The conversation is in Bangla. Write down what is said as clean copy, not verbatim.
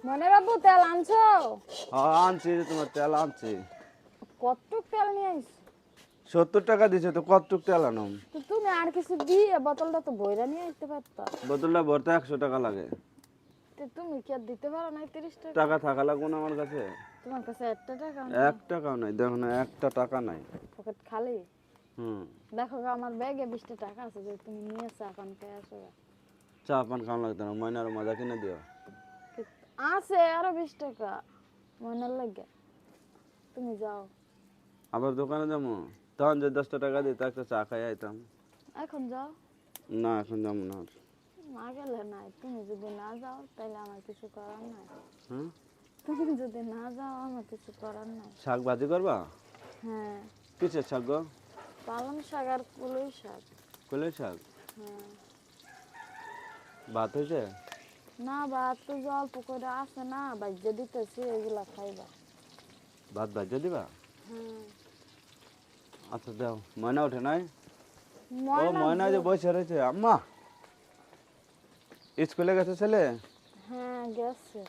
মনে বাবু তেল আনছো? হ্যাঁ আনছি তোমার তেল আনছি। কতটুক তেল নিয়ে আইছো? 70 টাকা দিছে তো কতটুক তেল আনম? তো তুমি আর কিছু দিয়ে বোতলটা তো বইরা নিয়ে আসতে পারতা। বোতলটা ভরতে 100 টাকা লাগে। তো তুমি কি আর দিতে পারো না 30 টাকা? টাকা থাকা লাগবে না আমার কাছে? তোমার কাছে একটা টাকা নেই? 1 টাকাও নাই, দেখো না একটা টাকা নাই। পকেট খালি? হুম। দেখো গো, আমার ব্যাগে 20 টাকা আছে, যে তুমি নিয়ে চা পান খেয়ে আসো গা। চা পান খাওয়া লাগতো না, ময়নার মজা কিনে দিও। আছে আরো 20 টাকা মনের লাগে। তুমি যাও। আবার দোকানে যাবো, তখন যে 10 টাকা দিই তা একটা চা খাই আইতাম। এখন যাও। না এখন যাবো না আর। না গেলে নাই, তুমি যদি না যাও তাহলে আমার কিছু করার নাই। হুম। তুমি যদি না যাও আমার কিছু করার নাই। শাক ভাজি করবা? হ্যাঁ, কিসের শাক গো? পালং শাক আর পুলই শাক। কলের শাক? হ্যাঁ। ভাত হয়েছে? না, ভাত তো যে অল্প করে আছে না, ভাজ্য দিতেছি, এগুলা খাইবা। ভাত ভাজা দিবা? হ্যাঁ। আচ্ছা দাও। ময়না ওঠে নাই? ও ময়না ময়না যে বসে রয়েছে। আম্মা স্কুলে গেছে ছেলে? হ্যাঁ গেছে।